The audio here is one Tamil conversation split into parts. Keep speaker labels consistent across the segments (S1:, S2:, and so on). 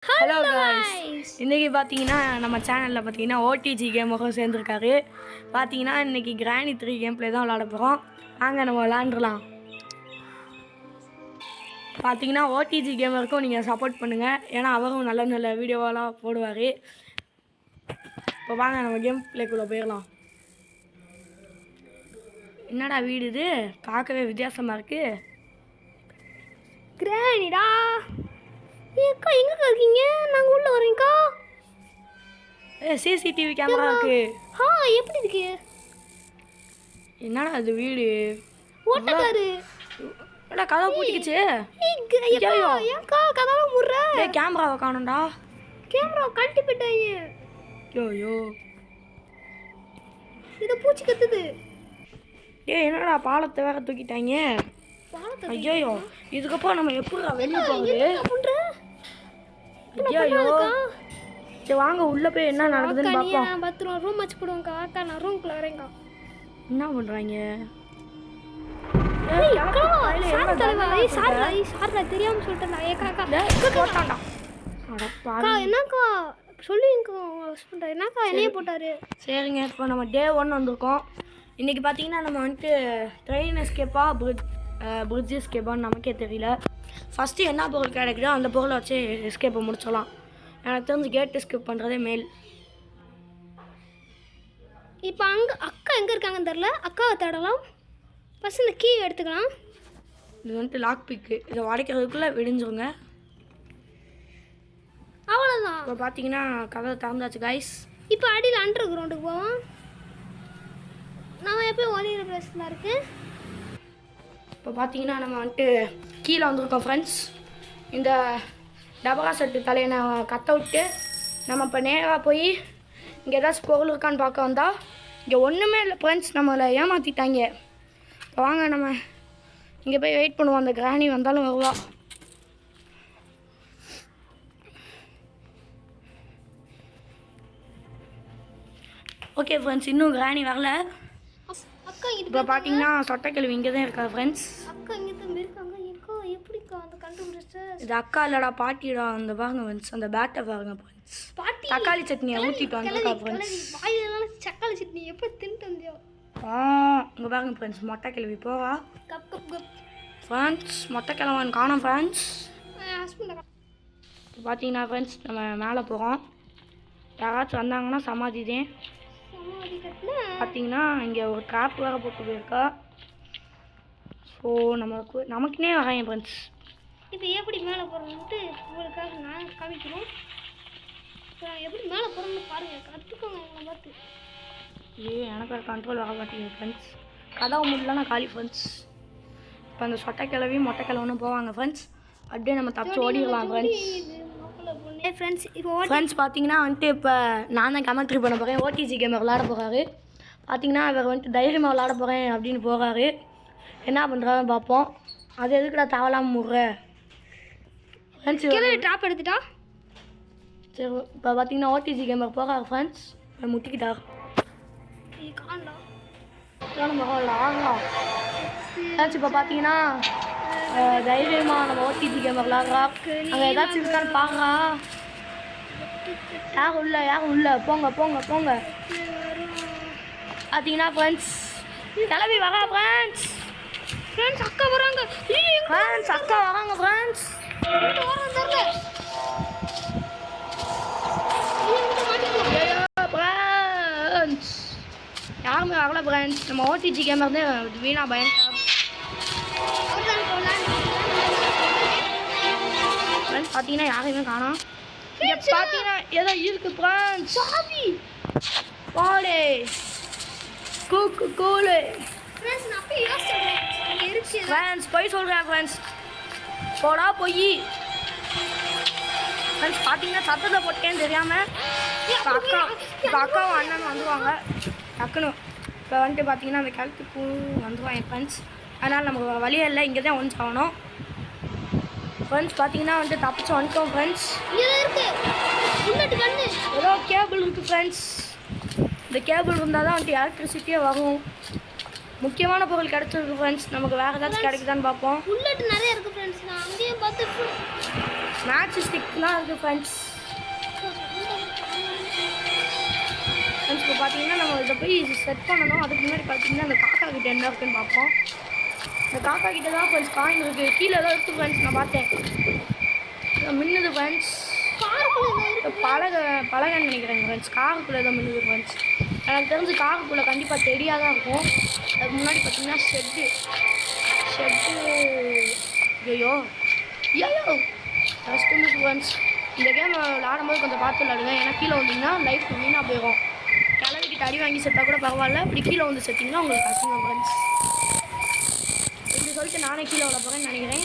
S1: ஹலோ गाइस இன்றைக்கி பார்த்தீங்கன்னா நம்ம சேனலில் பார்த்தீங்கன்னா ஓடிஜி கேமுக்கும் சேர்ந்துருக்காரு. பார்த்தீங்கன்னா இன்றைக்கி கிராணி 3 கேம் ப்ளே தான் விளாட போகிறோம். வாங்க நம்ம விளாண்டுலாம். பார்த்தீங்கன்னா ஓடிஜி கேமருக்கும் நீங்கள் சப்போர்ட் பண்ணுங்கள், ஏன்னா அவரும் நல்ல நல்ல வீடியோவெல்லாம் போடுவார். இப்போ வாங்க நம்ம கேம் ப்ளேக்குள்ளே போயிடலாம். என்னடா வீடு இது, பார்க்கவே வித்தியாசமாக இருக்குது.
S2: கிராணிடா ஏக்கா எங்கக்கா இருக்கீங்க? நாங்கள் உள்ளே வரேங்க்கா.
S1: சிசிடிவி கேமரா இருக்கு.
S2: எப்படி இருக்கு?
S1: என்னடா அது வீடு
S2: ஓட்டக்காரு
S1: என்னடா கதை பூட்டிக்கிச்சு.
S2: ஏக்கா கதவை முடுற.
S1: கேமராவை காணும்டா.
S2: கேமரா கழட்டி போயிட்டாங்க.
S1: யோயோ
S2: இதை பூச்சி கத்துது.
S1: என்னடா பாலத்தை வேற தூக்கிட்டாங்க. ஐயோ இதுக்கப்புறம் நம்ம எப்படி வெளியே போகுது. ஐயோ சரி வாங்க உள்ள போய் என்ன நடக்குதுன்னு பார்ப்போம்.
S2: 10 ரூபா ரூம் வச்சு போடுவோம்க்கா. அக்கா நான் ரூம்குள்ள வரேங்க்கா.
S1: என்ன பண்றாங்க?
S2: தெரியாம சொல்லிட்டேன். என்னக்கா சொல்லுங்கக்கா. என்னக்கா என்னைய போட்டாரு.
S1: சரிங்க, இப்போ நம்ம டே 1 வந்திருக்கோம். இன்னைக்கு பார்த்தீங்கன்னா நம்ம வந்துட்டு ட்ரெயின் எஸ்கேப்பா பிரிட்ஜ் எஸ்கேப்பான்னு நமக்கே தெரியல. ஃபஸ்ட்டு என்ன பொருள் கிடைக்குதோ அந்த பொருளை வச்சு எஸ்கேப்பை முடிச்சிடலாம். எனக்கு தெரிஞ்சு கேட் எஸ்கேப் பண்ணுறதே மேல்.
S2: இப்போ அக்கா எங்கே இருக்காங்கன்னு தெரில. அக்காவை தேடலாம். ஃபஸ்ட் இந்த கீ எடுத்துக்கலாம்.
S1: இது வந்துட்டு லாக் பிக்கு. இதை உடைக்கிறதுக்குள்ளே விடிஞ்சிருங்க.
S2: அவ்வளோதான்.
S1: இப்போ பார்த்தீங்கன்னா கதை திறந்தாச்சு கைஸ்.
S2: இப்போ அடியில் அண்டர் கிரவுண்டுக்கு போவோம். நான் எப்போயும் ஒளிகிற பிளேஸில் இருக்கேன்.
S1: இப்போ பார்த்தீங்கன்னா நம்ம வந்துட்டு கீழே வந்திருக்கோம் ஃப்ரெண்ட்ஸ். இந்த டபரா செட்டு தலையை நான் கத்த விட்டு நம்ம இப்போ நேராக போய் இங்கே ஏதாச்சும் பொருள் இருக்கான்னு பார்க்க வந்தால் இங்கே ஒன்றுமே இல்லை ஃப்ரெண்ட்ஸ். நம்மளை ஏமாற்றிட்டாங்க. இப்போ வாங்க நம்ம இங்கே போய் வெயிட் பண்ணுவோம். அந்த கிராணி வந்தாலும் வருவா. ஓகே ஃப்ரெண்ட்ஸ், இன்னும் கிராணி வரல.
S2: அக்கா
S1: இப்போ பார்த்தீங்கன்னா சொட்டைக்கிழவி இங்கே தான் இருக்கா ஃப்ரெண்ட்ஸ்.
S2: அக்கா இங்கே தான் இருக்காங்க. ஏக்கா எப்படிக்கா அந்த கண்டுபிடிச்ச?
S1: இது அக்கா இல்லடா பாட்டிடா. அந்த பாருங்க ஃப்ரெண்ட்ஸ், அந்த பேட்டை பாருங்க ஃப்ரெண்ட்ஸ்.
S2: பாட்டி
S1: தக்காளி சட்னியை ஊற்றிட்டு வந்துருக்கா ஃப்ரெண்ட்ஸ்.
S2: வாயிலெல்லாம் தக்காளி சட்னி எப்போ தின்ட்டு வந்தியோ?
S1: இங்கே பாருங்க ஃப்ரெண்ட்ஸ், மொட்டை கிழவி போவா
S2: கப் கப் கப்
S1: ஃப்ரெண்ட்ஸ். மொட்டை கிழவன் காணோம் ஃப்ரெண்ட்ஸ்.
S2: ஹஸ்பண்ட்
S1: இப்போ பார்த்தீங்கன்னா ஃப்ரெண்ட்ஸ் நம்ம மேலே போகிறோம். யாராச்சும் வந்தாங்கன்னா சமாதி தான். பார்த்தீங்கன்னா இங்கே ஒரு ட்ராப் வேறு போட்டு போயிருக்கா. ஸோ நமக்குனே வராங்க ஃப்ரெண்ட்ஸ்.
S2: இப்போ எப்படி மேலே போகிறோம்ட்டு உங்களுக்காக நான் காமிக்கிறோம். இப்போ எப்படி மேலே போகிறோம்னு பாருங்கள், கற்றுக்கோங்க எங்களை பார்த்து.
S1: எனக்கு ஒரு கண்ட்ரோல் வர மாட்டேங்குது ஃப்ரெண்ட்ஸ். கதவு முடியலன்னா காலி ஃப்ரெண்ட்ஸ். இப்போ அந்த சொட்டை கிழவி மொட்டை கிழவனும் போவாங்க ஃப்ரெண்ட்ஸ். அப்படியே நம்ம தப்பிச்சு ஓடிடலாம் ஃப்ரெண்ட்ஸ். ஃப்ரெண்ட்ஸ் பார்த்தீங்கன்னா வந்துட்டு இப்போ நான் தான் கமெண்ட்ரி பண்ண போகிறேன். ஓடிஜி கேமர் விளாட போகிறாரு. பார்த்தீங்கன்னா அவர் வந்துட்டு தைரியமாக விளாட போகிறேன் அப்படின்னு போகிறாரு. என்ன பண்ணுறாருன்னு பார்ப்போம். அது எதுக்குடா தேவலாமல் முடுற ஃப்ரெண்ட்ஸ்.
S2: ட்ராப் எடுத்துட்டா.
S1: சரி இப்போ பார்த்தீங்கன்னா ஓடிஜி கேமர் போகிறாரு ஃப்ரெண்ட்ஸ். முட்டிக்கிட்டார். ஆகலாம் ஃப்ரெண்ட்ஸ். இப்போ பார்த்தீங்கன்னா தைரியமாக நம்ம ஓடிஜி கேமர் விளாட்றா. அங்கே ஏதாச்சும் இருக்கான்னு பாருங்க. யாரும் உள்ள போங்க போங்க போங்க. பார்த்தீங்கன்னா ஃப்ரெண்ட்ஸ் கிளம்பி வரா ஃப்ரெண்ட்ஸ்.
S2: அக்கா வராங்க
S1: ஃப்ரெண்ட்ஸ். அக்கா வராங்க ஃப்ரெண்ட்ஸ். ஃப்ரெண்ட்ஸ் யாருமே வரல ஃப்ரெண்ட்ஸ். நம்ம ஓடிஜி கேமர் தான் வீணா பயங்கர ஃப்ரெண்ட்ஸ். பார்த்தீங்கன்னா யாரையுமே காணோம். இங்கே பார்த்தீங்கன்னா ஏதோ இருக்கு ஃப்ரெண்ட்ஸ். பாலே கூக்கு கூலு ஃப்ரெண்ட்ஸ். போய் சொல்கிறேன் ஃப்ரெண்ட்ஸ். போடா போய் ஃப்ரெண்ட்ஸ். பார்த்தீங்கன்னா சத்தத்தை போட்டேன்னு தெரியாமல் இப்போ அக்காவும் அண்ணன் வந்துடுவாங்க டக்குன்னு. இப்போ வந்துட்டு பார்த்தீங்கன்னா அந்த கிழத்துக்கு வந்துடுவாங்க ஃப்ரெண்ட்ஸ். அதனால் நமக்கு வழியே இல்லை, இங்கே தான் ஒன்ஸ் ஆகணும் ஃப்ரெண்ட்ஸ். பார்த்தீங்கன்னா வந்துட்டு தப்பிச்சு வந்துட்டோம் ஃப்ரெண்ட்ஸ். ஏதோ கேபிள் இருக்குது ஃப்ரெண்ட்ஸ். இந்த கேபிள் இருந்தால் தான் வந்துட்டு எலக்ட்ரிசிட்டியே வரும். முக்கியமான பொருள் கிடச்சிருக்கு ஃப்ரெண்ட்ஸ். நமக்கு வேறு ஏதாச்சும் கிடைக்குதான்னு பார்ப்போம்.
S2: புல்லட் நிறைய இருக்குது ஃப்ரெண்ட்ஸ். நான் அங்கேயும் பார்த்து
S1: மேட்ச் ஸ்டிக்லாம் இருக்குது ஃப்ரெண்ட்ஸ். ஃப்ரெண்ட்ஸ் இப்போ பார்த்தீங்கன்னா நம்ம இதை போய் செட் பண்ணணும். அதுக்கு முன்னாடி பார்த்தீங்கன்னா அந்த காக்கா கிட்ட என்ன இருக்குன்னு பார்ப்போம். இந்த காக்கா கிட்ட தான் ஃப்ரெண்ட்ஸ் காயின் இருக்குது. கீழே தான் இருக்குது ஃப்ரெண்ட்ஸ். நான் பார்த்தேன் மின்னுது ஃப்ரெண்ட்ஸ். பழகன்னு நினைக்கிறேன் ஃப்ரெண்ட்ஸ். காருக்குள்ளே தான் மின்னுது ஃப்ரெண்ட்ஸ். எனக்கு தெரிஞ்சு காருக்குள்ளே கண்டிப்பாக தெரியாக தான் இருக்கும். அதுக்கு முன்னாடி பார்த்தீங்கன்னா ஷெட்டு ஐயோ ஃபஸ்ட்டு மிஸ் ஃப்ரெண்ட்ஸ். இந்த கேம் விளாடும்போது கொஞ்சம் பார்த்து விளாடுங்க. ஏன்னா கீழே வந்தீங்கன்னா லைஃப் வீணாக போயிடும். கிளவிக்கிட்ட அடி வாங்கி செத்தா கூட பரவாயில்ல. இப்படி கீழே வந்து செத்திங்கன்னா உங்களுக்கு கஷ்டம் ஃப்ரெண்ட்ஸ். இப்படி சொல்லிட்டு நானே கீழே விட போகிறேன்னு நினைக்கிறேன்.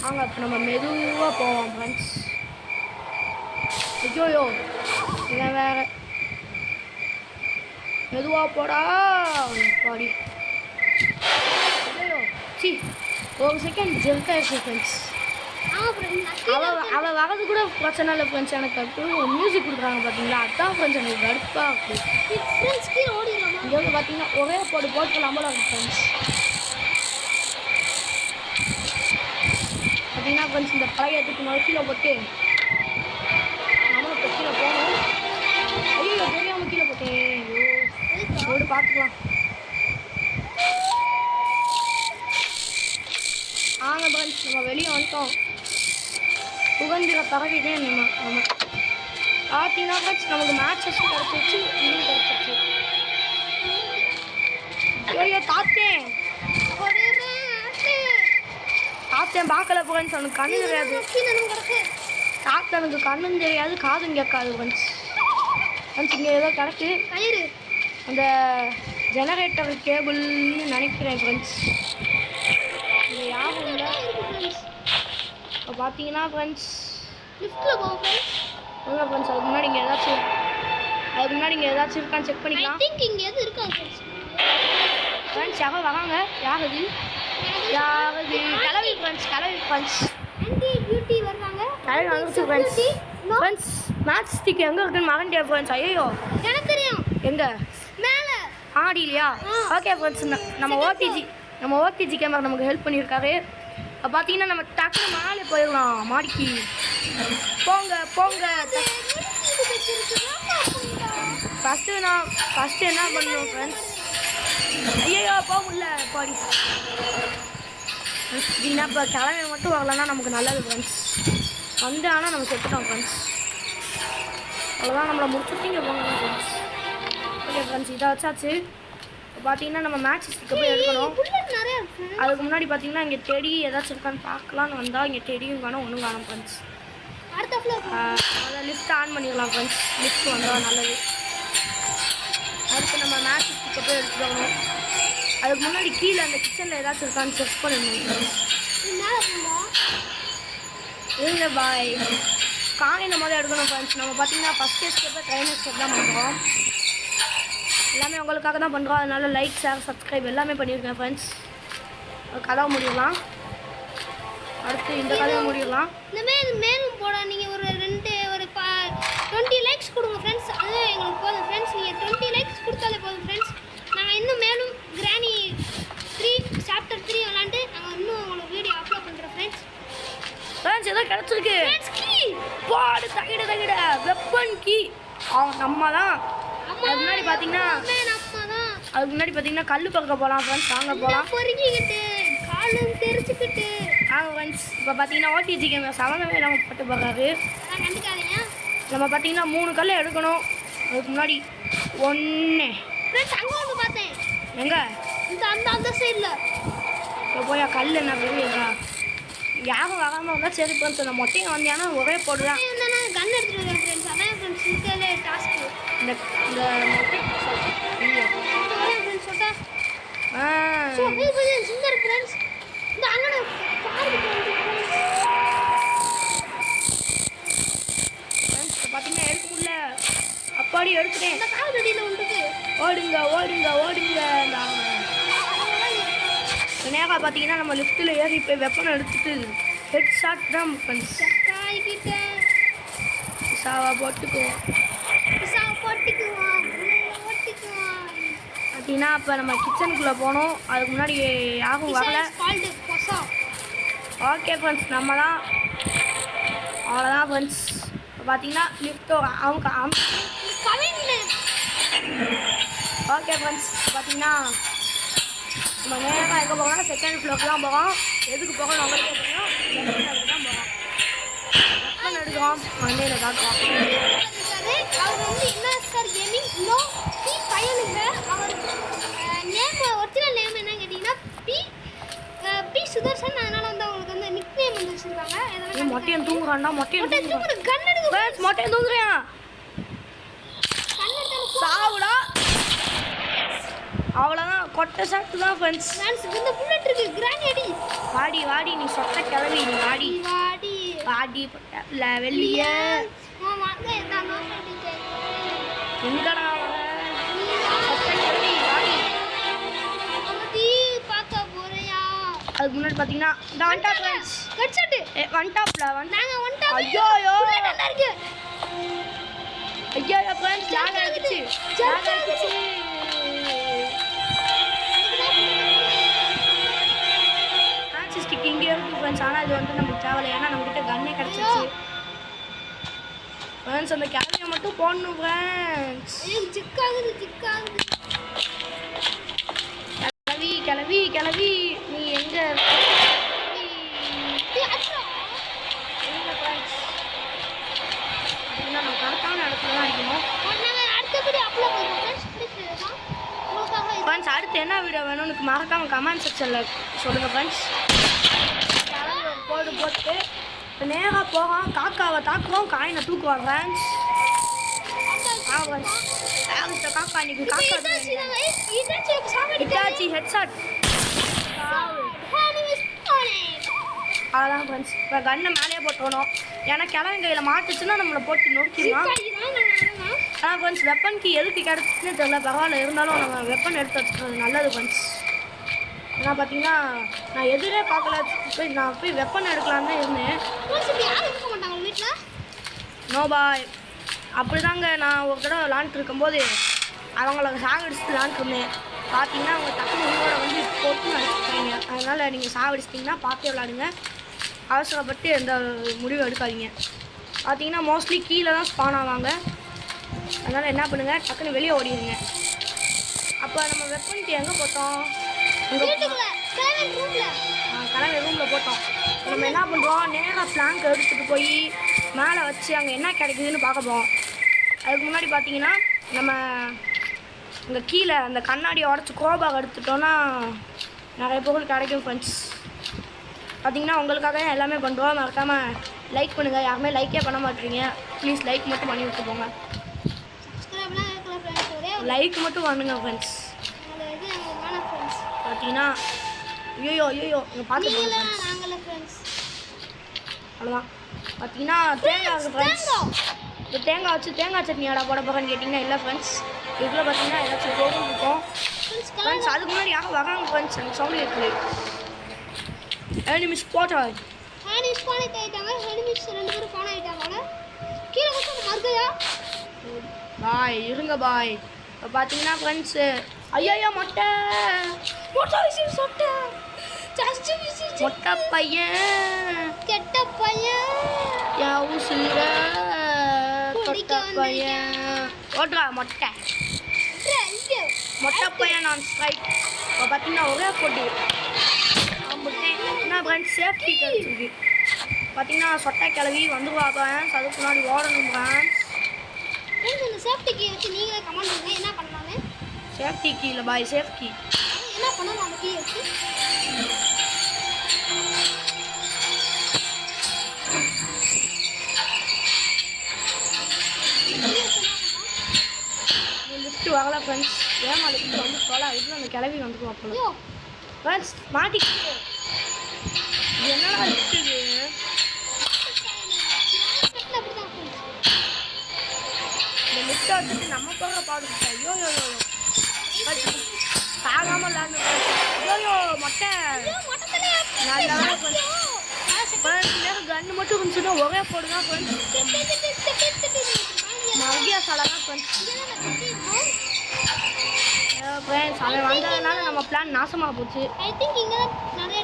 S1: வாங்க இப்போ நம்ம மெதுவாக போவோம் ஃப்ரெண்ட்ஸ். ஐயோயோ இவன் வேறு மெதுவாக போடா பாடி. ஐயோ சி ஒரு செகண்ட் ஜெர்க்காயிடுச்சு ஃப்ரெண்ட்ஸ். அவள் வரது கூட பிரச்சனை இல்லை ஃப்ரெண்ட்ஸ். எனக்கு அப்போ மியூசிக் கொடுக்குறாங்க பார்த்தீங்களா, அதுதான் ஃப்ரெண்ட்ஸ் எனக்கு கடுப்பாக இருக்குது. இங்கே வந்து பார்த்தீங்கன்னா ஒரே போட்டுக்கலாமல் இருக்குது ஃப்ரெண்ட்ஸ். பார்த்தீங்கன்னா ஃப்ரெண்ட்ஸ் இந்த பழையத்துக்கு முதல் கீழே போட்டு நம்மளும் இப்போ கீழே போகணும். ஐயோ தெரியாமல் கீழே போட்டேன். ஐயோ போட்டு பார்த்துக்கலாம். ஆங்க ஃப்ரெண்ட்ஸ் நம்ம வெளியே வந்துட்டோம். சுகந்திர பறவைதே நம்ம பார்த்தீங்கன்னா ஃப்ரெண்ட்ஸ் நமக்கு மேட்சஸும் கிடச்சிச்சு, இதுவும் கிடச்சிச்சு. ஐயோ தாத்தேன் பார்க்கல ஃப்ரெண்ட்ஸ். அவனுக்கு கண்ணு தெரியாது. தாத்தனுக்கு கண்ணும் தெரியாது, காதும் கேட்காது ஃப்ரெண்ட்ஸ். ஃப்ரெண்ட்ஸ் இங்கே ஏதோ கிடக்கு அந்த ஜெனரேட்டர் கேபிள்னு நினைக்கிறேன் ஃப்ரெண்ட்ஸ். இது யாரும் இல்லை. இப்போ பார்த்தீங்கன்னா ஃப்ரெண்ட்ஸ் எங்கே ஃப்ரெண்ட்ஸ் அதுக்கு முன்னாடி இங்கே ஏதாச்சும் இருக்கான்னு செக் பண்ணிக்கலாம். ஃப்ரெண்ட்ஸ் யாரும் வராங்க. யார் அது கிளவி ஃப்ரெண்ட்ஸ். கிளவி வந்துச்சு ஃப்ரெண்ட்ஸ். ஃப்ரெண்ட்ஸ் மேட்ச் ஸ்டிக் எங்கே இருக்குன்னு மறந்துட்டேன் ஃப்ரெண்ட்ஸ். ஐயோ எனக்கு தெரியும் எங்கே மேலே ஆடிலையா. ஓகே ஃப்ரெண்ட்ஸ் நம்ம ஓடிஜி கேமரா நமக்கு ஹெல்ப் பண்ணியிருக்காரு. பார்த்தீங்கன்னா நம்ம டக்குன்னு மேலே போயிடலாம். மாடிக்கு போங்க. ஃபஸ்ட்டு என்ன பண்ணணும் ஃப்ரெண்ட்ஸ். ஐயோ போக முடியல பாடி. அப்படின்னா இப்போ கிளம்பி மட்டும் வரலன்னா நமக்கு நல்லது ஃப்ரெண்ட்ஸ். வந்து ஆனால் நம்ம செத்துட்டோம் ஃப்ரெண்ட்ஸ். அவ்வளோதான் நம்மளை முடிச்சுட்டீங்க போங்க ஃப்ரெண்ட்ஸ். ஓகே ஃப்ரெண்ட்ஸ் இதை வச்சாச்சு. இப்போ பார்த்தீங்கன்னா நம்ம மேட்ச் ஸ்டிக்கை போய் எடுக்கணும். அதுக்கு முன்னாடி பார்த்தீங்கன்னா இங்கே டெடி ஏதாச்சும் இருக்கான்னு பார்க்கலான்னு வந்தால் இங்கே டெடியும் காணும் ஒன்றும் காணும் ஃப்ரெண்ட்ஸ். அதை லிஃப்ட் ஆன் பண்ணிடலாம் ஃப்ரெண்ட்ஸ். லிஃப்ட் வந்தால் நல்லது. அடுத்து நம்ம மேட்ச் ஸ்டிக்கை போய் எடுத்துக்கணும். அதுக்கு முன்னாடி கீழே அந்த கிச்சனில் ஏதாச்சும் இருக்கான்னு செக் பண்ணணும் ஃப்ரெண்ட்ஸ். இல்லைங்க பாய் காயினை முதல்ல எடுக்கணும் ஃப்ரெண்ட்ஸ். நம்ம பார்த்தீங்கன்னா ஃபஸ்ட் ஸ்டெப்பை ட்ரைனர் ஸ்டெப் தான் பண்ணுறோம். எல்லாமே உங்களுக்காக தான் பண்ணுறோம். அதனால் லைக் ஷேர் சப்ஸ்கிரைப் எல்லாமே பண்ணியிருக்கேன் ஃப்ரெண்ட்ஸ். கதவை முடியலாம். அடுத்து இந்த கதவை முடியலாம். இந்தமாரி மேலும் போட நீங்கள் ஒரு 20 லைக்ஸ் கொடுங்க ஃப்ரெண்ட்ஸ். அதுவே எங்களுக்கு போதும் ஃப்ரெண்ட்ஸ். நீங்கள் 20 லைக்ஸ் கொடுத்தாலே போதும் ஃப்ரெண்ட்ஸ். நாங்கள் இன்னும் மேலும் கிராணி 3 சாப்டர் 3 விளாண்டு நாங்கள் இன்னும் உங்களுக்கு வீடியோ அப்லோட் பண்ணுறோம் ஃப்ரெண்ட்ஸ். ஃப்ரெண்ட்ஸ் ஏதோ கிடச்சிருக்கு. போடு தகிட வெப்பன் கீ நம்ம தான். அதுக்கு முன்னாடி பார்த்தீங்கன்னா கல் பறக்க போகலாம் ஃப்ரெண்ட்ஸ். வாங்க போகலாம். பொறுக்கிக்கிட்டு காலும் தெரிச்சுக்கிட்டு வாங்க ஃப்ரெண்ட்ஸ். இப்போ பார்த்தீங்கன்னா ஓடிஜி கேமரா சவங்கவே நம்ம போட்டு போகிறாரு. நம்ம பார்த்தீங்கன்னா 3 கல் எடுக்கணும். அதுக்கு முன்னாடி 1 ஃப்ரெண்ட்ஸ் அங்கே வந்து பார்த்தேன். எங்கே அந்த சைடில் இப்போ போய் கல் என்ன பெரியதா யாரும் வராமல் வந்தால் சரி ஃப்ரெண்ட்ஸ். அந்த மொட்டையை வந்தியானா ஒரே போடுதான். கன் எடுத்துகிட்டு ஃப்ரெண்ட்ஸ். அதான் ஃப்ரெண்ட்ஸ் இருக்கிறதே டாஸ்க்கு. இந்த மொட்டை சுந்தர் ஃப்ரெண்ட்ஸ். இந்த அங்கே பார்த்தீங்கன்னா எடுக்க முடியல. அப்பாடி எடுத்துட்டேன். இந்த கால் அடியில் வந்துட்டு ஓடுங்க. நேராக பார்த்தீங்கன்னா நம்ம லிஃப்ட்டில் ஏறி போய் வெப்பனை எடுத்துட்டு ஹெட் ஷாட் தான் ஃப்ரெண்ட்ஸ். போட்டுக்குவோம். பார்த்தீங்கன்னா இப்போ நம்ம கிச்சனுக்குள்ளே போனோம். அதுக்கு முன்னாடி யாரும் வரல. ஓகே ஃப்ரெண்ட்ஸ் நம்ம தான் அவ்வளோதான் ஃப்ரெண்ட்ஸ். இப்போ பார்த்தீங்கன்னா லிஃப்ட் அவங்க ஓகே ஃப்ரெண்ட்ஸ். பார்த்தீங்கன்னா நம்ம நேராக எங்கே போகலாம், செகண்ட் ஃப்ளோருக்கு தான் போகிறோம். எதுக்கு போகணும் அவங்களுக்கே தெரியும். அதுக்கு தான் போகிறோம். வெப்பன் எடுக்கிறோம், மண்டையில் தாக்குறோம்.
S2: அவர் வந்து என்ன சார் கேமிங் நோ பி பையனுங்க. அவர் நேம் ஒரிஜினல் நேம் என்ன கேட்டிங்கன்னா பி சுதர்சன். அதனால வந்து அவங்களுக்கு வந்து நிக் நேம் வந்து வச்சிருக்காங்க.
S1: மொட்டையன் தூங்குறான்டா, மொட்டையன்
S2: தூங்குற கன் எடுங்க
S1: ஃப்ரெண்ட்ஸ். மொட்டையன் தூங்குறியா?
S2: கன் எடுத்து
S1: சாவுடா. அவ்வளோதான், கொட்டை சாப்பிட்டு தான் ஃப்ரெண்ட்ஸ்.
S2: இந்த புல்லட் இருக்கு கிரானேடி.
S1: வாடி வாடி நீ சொத்த கிளவி, நீ வாடி
S2: வாடி
S1: வாடி வெளியே.
S2: வாங்க எதானோ சொல்லிட்டேன்.
S1: எங்கடா சொத்த கிளவி வாடி.
S2: அம்மாடி பார்க்க போறியா?
S1: அதுக்கு முன்னாடி பார்த்தீங்கன்னா இந்த one tap friends.
S2: Headshot
S1: one டாப்ல
S2: நாங்க ஒன் டாப்.
S1: ஐயோ ஐயோ
S2: நல்லா இருக்கு.
S1: ஐயோ ஃப்ரெண்ட்ஸ் லாக் ஆயிடுச்சு. ஸ்டிக் இங்கே இருக்கு ஃப்ரெண்ட்ஸ். ஆனால் இது வந்து நமக்கு தேவையில்லை, ஏன்னா நம்மகிட்ட கன்னே கிடச்சிருச்சு ஃப்ரெண்ட்ஸ். அந்த கிளவியை மட்டும் போடணும் ஃப்ரெண்ட்ஸ்.
S2: ஜிக்காகுது
S1: கிளவி கிளவி கிளவி நீ எங்கே ஃப்ரெண்ட்ஸ்? அப்படின்னா நம்ம கரெக்டான இடத்துல தான் அடிக்கணும் ஃப்ரெண்ட்ஸ். அடுத்து என்ன வீடியோ வேணும்னு மறக்காம கமெண்ட் செக்ஷனில் சொல்லுங்கள் ஃப்ரெண்ட்ஸ். போட்டு இப்போ நேராக போகிறோம், காக்காவை தாக்குவோம், காயினை தூக்குவோம் ஃப்ரெண்ட்ஸ். காக்கா இன்னைக்கு காக்கா இட்டாச்சி ஹெட்ஷாட். அவ்வளோதான் ஃப்ரெண்ட்ஸ். இப்போ கன்னை மேலேயே போட்டுக்கணும், ஏன்னா கிழங்கு கையில் மாட்டுச்சுன்னா நம்மளை போட்டு நோக்கிடலாம். ஆனால் ஃப்ரெண்ட்ஸ் வெப்பனுக்கு எதுக்கு கிடச்சிச்சுன்னு தெரியல, பரவாயில்ல. இருந்தாலும் நம்ம வெப்பன் எடுத்து வச்சுக்கிறது நல்லது ஃப்ரெண்ட்ஸ். ஏன்னா பார்த்தீங்கன்னா நான் எதுவே பார்க்கல, நான் போய் வெப்பன் எடுக்கலான்னு தான் இருந்தேன். நோ பாய். அப்படி தாங்க நான் ஒரு தடவை விளாண்டுட்டு இருக்கும்போது அவங்கள சாகடிச்சுட்டு விளாண்டுருந்தேன். பார்த்தீங்கன்னா அவங்க டக்குனு உங்களோட வந்து போட்டு அடிச்சுட்டாங்க. அதனால் நீங்கள் சாகடிச்சிட்டிங்கன்னா பார்த்தே விளாடுங்க, அவசரப்பட்டு எந்த முடிவும் எடுக்காதீங்க. பார்த்தீங்கன்னா மோஸ்ட்லி கீழே தான் ஸ்பான் ஆவாங்க. அதனால் என்ன பண்ணுங்கள், டக்குன்னு வெளியே ஓடிடுங்க. அப்போ நம்ம வெப்பனுக்கு எங்கே போட்டோம்? கிளம்பி ரூமில் போட்டோம். நம்ம என்ன பண்ணுறோம், நேராக பிளாங்க் எடுத்துகிட்டு போய் மேலே வச்சு அங்கே என்ன கிடைக்குதுன்னு பார்க்க போகிறோம். அதுக்கு முன்னாடி பார்த்தீங்கன்னா நம்ம இங்கே கீழே அந்த கண்ணாடியை உடச்சி கோபாக எடுத்துட்டோன்னா நிறைய பொருள் கிடைக்கும் ஃப்ரெண்ட்ஸ். பார்த்தீங்கன்னா உங்களுக்காக தான் எல்லாமே பண்ணுறோம். மறக்காமல் லைக் பண்ணுங்கள். யாருமே லைக்கே பண்ண மாட்டேறீங்க. ப்ளீஸ் லைக் மட்டும் பண்ணி விட்டு போங்க. லைக் மட்டும் பண்ணுங்க ஃப்ரெண்ட்ஸ். பார்த்தீங்கன்னா ஐயோ இங்கே பார்த்து அவ்வளோதான். பார்த்தீங்கன்னா தேங்காய் இருக்குது ஃப்ரெண்ட்ஸ். இப்போ தேங்காய் வச்சு தேங்காய் சட்னி ஆடா போட போகிறேன்னு கேட்டிங்கன்னா இல்லை ஃப்ரெண்ட்ஸ். இதில் பார்த்தீங்கன்னா ஏதாச்சும் பொருள் இருக்கும் ஃப்ரெண்ட்ஸ். அதுக்கு முன்னாடி யாரும் வராங்க ஃப்ரெண்ட்ஸ். எனக்கு சவுண்ட் இருக்குது. எனிமிஸ் போட்டாங்க. பாய் இருங்க பாய். இப்போ பார்த்தீங்கன்னா ஃப்ரெண்ட்ஸு ஐயா மொட்டை மொட்டை பையன்
S2: கெட்ட பையன்
S1: யாவுசுற தொட்ட பையன் ஓடுறா மொட்டை பையன் நான் ஸ்ட்ரைக். இப்போ பார்த்தீங்கன்னா ஒரே போட்டி என்ன ஃப்ரெண்ட்ஸ் சேஃப்டி கிடச்சிருக்கு. பார்த்தீங்கன்னா சொட்டை கிளவி வந்துருவா ஃப்ரெண்ட்ஸ். அதுக்கு முன்னாடி ஓடணும் ஃப்ரெண்ட்ஸ்.
S2: இந்த சேஃப்டி கீ வச்சு நீங்களே கமெண்ட் பண்ணுங்க என்ன பண்ணலாமே.
S1: சேஃப்டி கீ இல்லை பாய், சேஃப் கீ.
S2: என்ன பண்ணலாம் அந்த கீ வச்சு?
S1: லிஃப்ட் வரல ஃப்ரெண்ட்ஸ். ஏமா லிஃப்ட் வந்து போல இதுல அந்த கிளவி வந்துருவா போல ஃப்ரெண்ட்ஸ். மாட்டிக்கிட்டு என்னடா லிஃப்ட் இது? இந்த லிஃப்ட்டை வச்சுட்டு நம்ம போகிற பாடுச்சு. ஐயோ சாகாமல் விளாண்டு ஐயோ மொட்டை நல்லா ஃப்ரெண்ட்ஸ். கன்று மட்டும் இருந்துச்சுன்னா ஒரே போடுங்க ஃப்ரெண்ட்ஸ். மகியா சாலை தான் ஃப்ரெண்ட்ஸ். ஃப்ரெண்ட்ஸ் அவன் வந்ததுனால நம்ம பிளான் நாசமாக போச்சு.
S2: ஐ திங்க் இங்கே நிறைய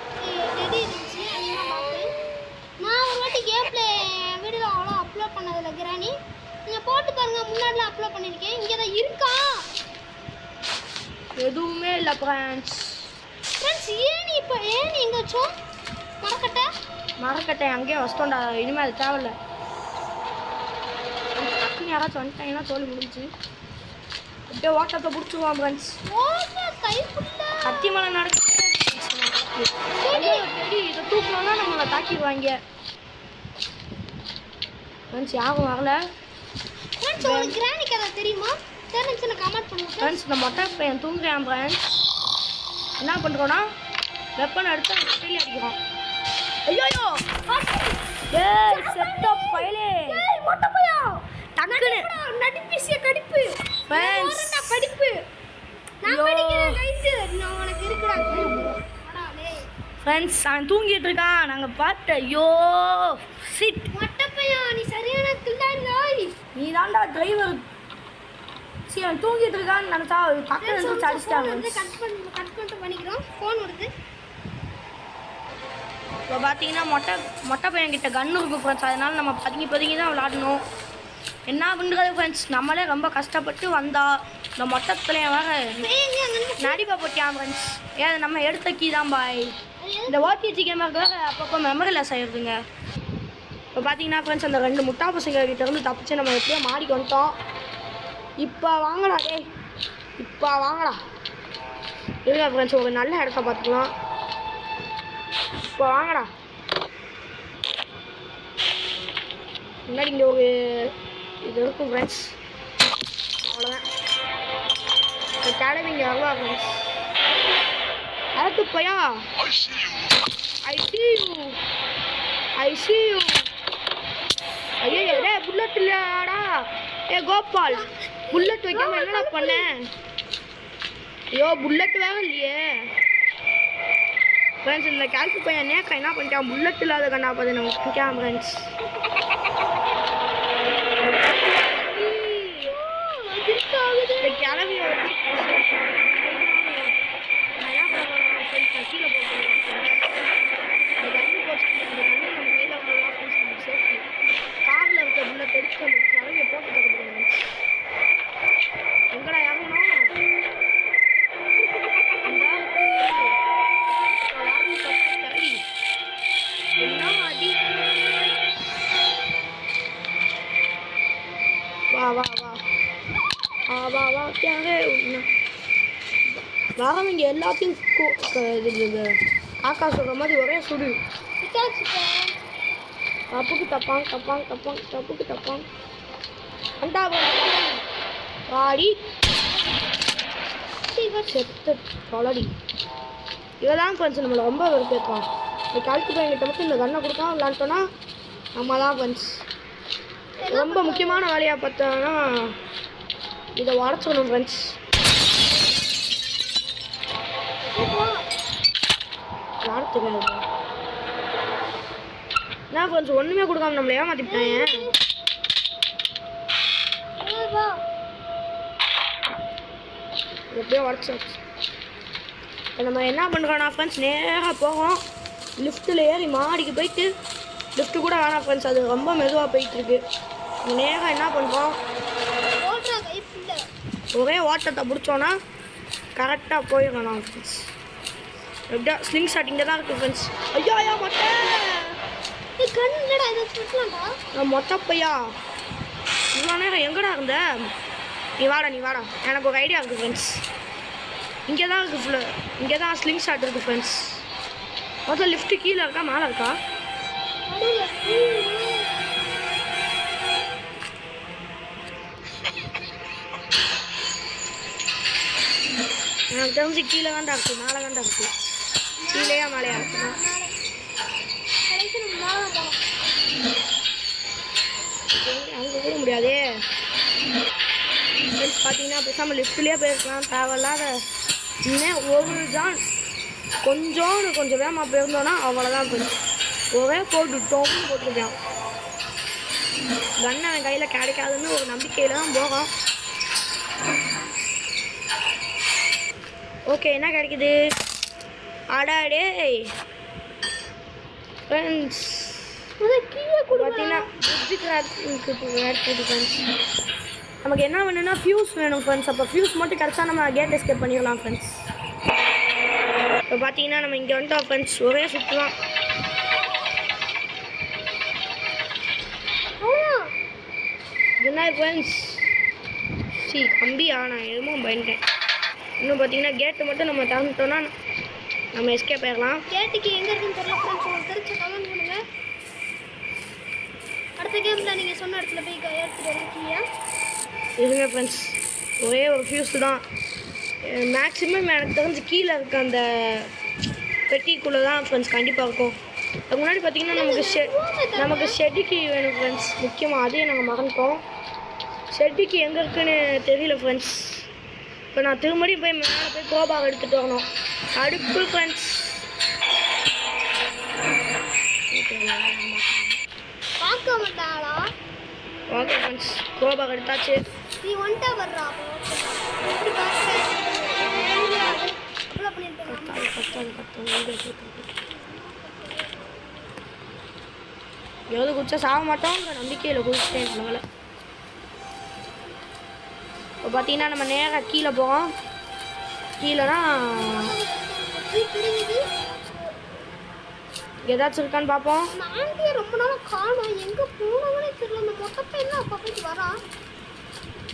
S2: டெடி இருந்துச்சு. நான் ஒரு வாட்டி கேம் பிளே வீடியோவில் ஏதாவது இருக்கா?
S1: எதுவுமே இல்லை ஃப்ரெண்ட்ஸ்.
S2: ஃப்ரெண்ட்ஸ் ஏன் எங்கேயாச்சும்
S1: மரக்கட்டை அங்கேயே வச்சிட்டோம்டா. இனிமேல் அது தேவையில்ல. டக்குன்னு யாராச்சும் வந்துட்டாங்கன்னா சொல்லி முடிஞ்சு அப்படியே ஓட்டத்தை பிடிச்சிருவான் ஃப்ரெண்ட்ஸ். கத்தி மலை நடக்குது. இதை தூக்கணும்னா நம்மளை தாக்கிடுவாங்க ஃப்ரெண்ட்ஸ். யாரும் வரல
S2: கிரானிக்கு அதை தெரியுமா? தெரிஞ்சுன்னு கமெண்ட் பண்ணுங்க
S1: ஃப்ரெண்ட்ஸ். இந்த மொட்டை பையன் தூங்குறான் ஃப்ரெண்ட்ஸ். என்ன பண்ணுறோன்னா வெப்பன் எடுத்து கட்டில அடிக்கிறோம். ஐயோ ஏய் செட்டப் பையலே மொட்டை பையன் டக்குன்னு நடிப்பிசிய கடிப்பு ஃப்ரெண்ட்ஸ். கடிப்பு நான் படிக்கிறேன் கைட்டு நான் உனக்கு இருக்குடா ஃப்ரெண்ட்ஸ். அவன் தூங்கிட்டு இருக்கான். நாங்கள் பார்த்து ஐயோ சிட்
S2: மொட்டை பையன் நீ சரியான கில்லாடி.
S1: நீ தான்டா டிரைவர். சரி அவன் தூங்கிட்டு இருக்கான்னு நினச்சா பக்கம் இருந்து அடிச்சிட்டாங்க.
S2: கட் பண்ணிக்கிறோம். ஃபோன் வருது.
S1: இப்போ பார்த்தீங்கன்னா மொட்டை பையன்கிட்ட கன்று இருக்குது ஃப்ரெண்ட்ஸ். அதனால் நம்ம பதுங்கி தான் விளாடணும். என்ன பண்ணுறது ஃப்ரெண்ட்ஸ். நம்மளே ரொம்ப கஷ்டப்பட்டு வந்தா இந்த மொட்டத்தில் வேறு நடிப்பை போட்டியான் ஃப்ரெண்ட்ஸ். ஏன் நம்ம எடுத்த கீ தான் பாய். இந்த ஓடிஜி கேமருக்கு வேறு அப்பப்போ மெமரி லெஸ் ஆகிடுதுங்க. இப்போ பார்த்தீங்கன்னா ஃப்ரெண்ட்ஸ் அந்த 2 முட்டா பசங்க கிட்ட இருந்து தப்பிச்சு நம்ம எப்படியோ மாடிக்கு வந்துட்டோம். இப்போ வாங்கடா டே, இப்போ வாங்கடா. இருங்க ஃப்ரெண்ட்ஸ் ஒரு நல்ல இடத்த பார்த்துக்கலாம். இப்போ வாங்கடா. முன்னாடி இங்கே ஒரு இது இருக்கும் ஃப்ரெண்ட்ஸ். அவ்வளோதான். இந்த கிளம்பி இங்கே வரவா ஃப்ரெண்ட்ஸ். அதுக்கு போயா ஐ சி யூ. ஐயோ டே புல்லட் இல்லையாடா. ஏ கோபால் புல்லட் வைக்காம என்னடா பண்ண? ஐயோ புல்லட் வேற இல்லையே ஃப்ரெண்ட்ஸ். இந்த கேல்கு பையன் நேக்கா என்ன பண்ணிட்டான்? புல்லட் இல்லாத கண்ணா பார்த்து நம்ம பிடிக்காம ஃப்ரெண்ட்ஸ். இந்த கிளவி கீழே காரில் இருக்க புல்லட் எடுத்து அந்த கிளவியை போட்டு தரப்படுங்க. எங்கடா இறங்கணும்? வா வா வா வா வா வரவங்க எல்லாத்தையும் காக்கா சொல்கிற மாதிரி ஒரே சுடு. தப்புக்கு தப்பான் அண்டா வாடி செத்து தொலடி. இவதான் ஃப்ரெண்ட்ஸ் நம்மளை ரொம்ப வெறுப்பேற்றான். இந்த கால்க்கு பையன்கிட்ட மட்டும் இந்த கண்ணை கொடுக்காம விளாண்டோன்னா நம்ம தான் ஃப்ரெண்ட்ஸ். ரொம்ப முக்கியமான வேலையாக பார்த்தோன்னா இதை உடச்சிடணும் ஃப்ரெண்ட்ஸ். வார்த்தைகள் என்ன ஃப்ரெண்ட்ஸ் ஒன்றுமே கொடுக்காம நம்மளை ஏமாத்திட்டாங்க. எப்படியோ உடச்சாச்சு. இப்போ நம்ம என்ன பண்ணுறோன்னா ஃப்ரெண்ட்ஸ் நேராக போகிறோம். லிஃப்ட்டில் ஏறி மாடிக்கு போயிட்டு லிஃப்ட்டு கூட வேணாம் ஃப்ரெண்ட்ஸ். அது ரொம்ப மெதுவாக போயிட்டுருக்கு. நேராக என்ன பண்ணுறோம்? ஒரே ஓட்டத்தை பிடிச்சோன்னா கரெக்டாக போயிடணும் ஃப்ரெண்ட்ஸ். எப்படியா ஸ்லிங் ஷாட் இங்கே தான் இருக்குது ஃப்ரெண்ட்ஸ். ஐயா மொட்டை மொட்டை பையா இவ்வளோ நேரம் எங்கடா இருந்த? நீ வாடா. எனக்கு ஒரு ஐடியா இருக்குது ஃப்ரெண்ட்ஸ். இங்கே தான் இருக்குது ஃபுல்லாக. இங்கே தான் ஸ்லிங் ஷாட் இருக்குது ஃப்ரெண்ட்ஸ். மொத்தம் லிஃப்ட்டு கீழே இருக்கா மேலே இருக்கா? எனக்கு தெரிஞ்சு கீழே தான்டா இருக்குது, மேலே தான்டா இருக்குது. கீழேயா மேலேயா இருக்குண்ணா? அங்கே கூட முடியாதே ஃப்ரெண்ட்ஸ். பார்த்தீங்கன்னா பேசாமல் லிஃப்ட்லேயே போயிருக்கலாம். தேவையில்லாத இன்னும் ஒரு ஜான் கொஞ்சம் வேகமாக போயிருந்தோன்னா அவ்வளோதான் ஃப்ரெண்ட்ஸ். ஒரே போட்டுருக்கான். கன் அவன் கையில் கிடைக்காதுன்னு ஒரு நம்பிக்கையில் தான் போகும். ஓகே என்ன கிடைக்குது? அடாடே ஃப்ரெண்ட்ஸ் பார்த்தீங்கன்னா ஃப்ரெண்ட்ஸ் நமக்கு என்ன வேணும்னா ஃபியூஸ் வேணும் ஃப்ரெண்ட்ஸ். அப்போ ஃபியூஸ் மட்டும் கிடச்சா நம்ம கேட் எஸ்கேப் பண்ணிடலாம் ஃப்ரெண்ட்ஸ். இப்போ பார்த்தீங்கன்னா நம்ம இங்கே வந்துட்டோம் ஃப்ரெண்ட்ஸ். ஒரே சுற்றுலாம். என்ன ஃப்ரெண்ட்ஸ் கம்பி நான் எதுவும் பண்ணிட்டேன். இன்னும் பார்த்தீங்கன்னா கேட்டு மட்டும் நம்ம திறந்துட்டோன்னா நம்ம எஸ்கேப் ஆயிடலாம்.
S2: கேட்டுக்கு எங்கே இருக்குன்னு தெரியல ஃப்ரெண்ட்ஸ். உங்களுக்கு தெரிஞ்ச கமெண்ட் பண்ணுங்கள். அடுத்த கேமில் நீங்கள் சொன்ன இடத்துல போய் எடுத்துகிட்டு வந்துருக்கீங்க.
S1: இருங்க ஃப்ரெண்ட்ஸ், ஒரே ஒரு ஃபியூஸ் தான். மேக்ஸிமம் எனக்கு தெரிஞ்சு கீழே இருக்க அந்த பெட்டிக்குள்ளே தான் ஃப்ரெண்ட்ஸ் கண்டிப்பாக இருக்கும். அதுக்கு முன்னாடி பார்த்தீங்கன்னா நமக்கு ஷெட்டிக்கு வேணும் ஃப்ரெண்ட்ஸ். முக்கியமாக அதையும் நாங்கள் மறந்துட்டோம். ஷெட்டிக்கு எங்கே இருக்குன்னு தெரியல ஃப்ரெண்ட்ஸ். இப்போ நான் திரும்படியும் போய் மேலே போய் கோபாக எடுத்துகிட்டு வரணும். அடுப்பு ஃப்ரெண்ட்ஸ்.
S2: பார்க்க மாட்டாளா?
S1: ஓகே ஃப்ரெண்ட்ஸ், கோபாக எடுத்தாச்சு.
S2: நீ ஒன்ட்டா வர்றா எப்படி பார்க்க
S1: எவ்வளோ குடிச்சா சாக மாட்டோங்கிற நம்பிக்கையில் குடிச்சிட்டேன் நம்மளை. இப்போ பார்த்தீங்கன்னா நம்ம நேராக கீழே போவோம். கீழேனா ஏதாச்சும் இருக்கான்னு பார்ப்போம்.
S2: ஆண்டியை ரொம்ப நாளாக காணும். எங்கே போனவனே தெரியல. இந்த மொட்டப்பை என்ன அப்போ போயிட்டு வரா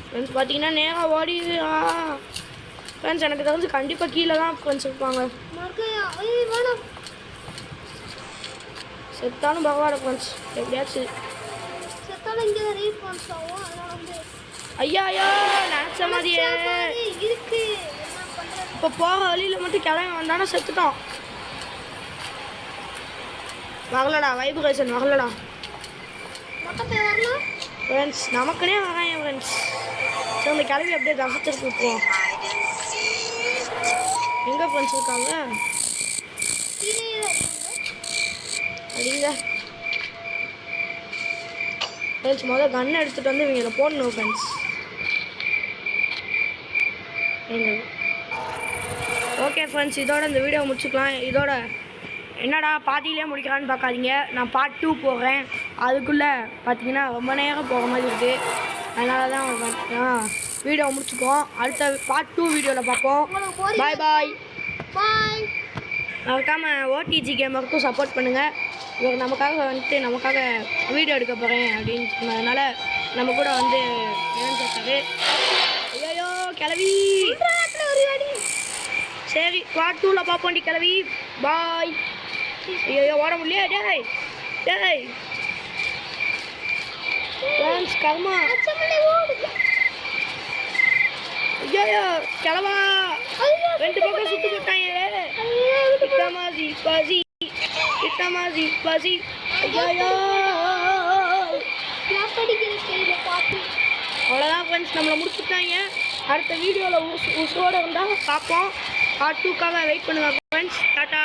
S1: ஃப்ரெண்ட்ஸ். பார்த்தீங்கன்னா நேராக ஓடி ஃப்ரெண்ட்ஸ் எனக்கு தெரிஞ்சு கண்டிப்பாக கீழே தான் ஃப்ரெண்ட்ஸ் இருப்பாங்க. செத்தாலும் பரவாயில்ல ஃப்ரெண்ட்ஸ், எப்படியாச்சும்
S2: செத்தாலும் இங்கே தான் ரீஃபான்ஸ் ஆகும். அதனால் வந்து
S1: ஐயா நினச்ச மாதிரியே
S2: இருக்கு.
S1: இப்போ போக வழியில் மட்டும் கிளம்பி வந்தானா செத்துட்டோம். வரலடா, வைப்ரேஷன் வரலடா
S2: மொட்டப்பை வரலாம்
S1: ஃப்ரெண்ட்ஸ். நமக்குனே வரான் ஃப்ரெண்ட்ஸ். சரி அந்த கிளம்பி அப்படியே தசத்துக்கு விட்டுருவோம். எங்கே ஃப்ரெண்ட்ஸ் இருக்காங்க அப்படிங்க ஃப்ரெண்ட்ஸ். முதல்ல கன்னை எடுத்துகிட்டு வந்து இவங்களை போடணும் ஃப்ரெண்ட்ஸ். ஓகே ஃப்ரெண்ட்ஸ், இதோட இந்த வீடியோ முடிச்சுக்கலாம். இதோட என்னடா பாதியிலே முடிக்கிறான்னு பார்க்காதீங்க. நான் பார்ட் 2 போடுறேன். அதுக்குள்ளே பார்த்தீங்கன்னா ரொம்ப நேரம் போகிற மாதிரி இருக்குது. அதனால தான் வீடியோ முடிச்சுக்குவோம். அடுத்த பார்ட் 2 வீடியோவில் பார்ப்போம். பாய் பாய்
S2: பாய்.
S1: மறக்காமல் ஓடிஜி கேமருக்கும் சப்போர்ட் பண்ணுங்கள். இவர் நமக்காக வீடியோ எடுக்க போகிறேன் அப்படின்னு சொன்னதுனால நம்ம கூட வந்து இணைஞ்சிருக்காரு. ஐயோ கிளவி. சரி பார்ட் 2ல் பார்ப்போண்டி கிளவி. பாய். ஐயோ ஓட முடியல. டேய் ஃப்ரெண்ட்ஸ் கர்மா. ஐயோ கிளவா. 2 பக்கம் சுட்டு போட்டாங்க. பசி ஐயோ. அவ்வளோதான் ஃப்ரெண்ட்ஸ், நம்மளை முடிச்சுட்டாங்க. அடுத்த வீடியோவில் உசோட இருந்தால் பார்ப்போம். பார்ட் 2க்காக வெயிட் பண்ணுங்கள் ஃப்ரெண்ட்ஸ். டாட்டா.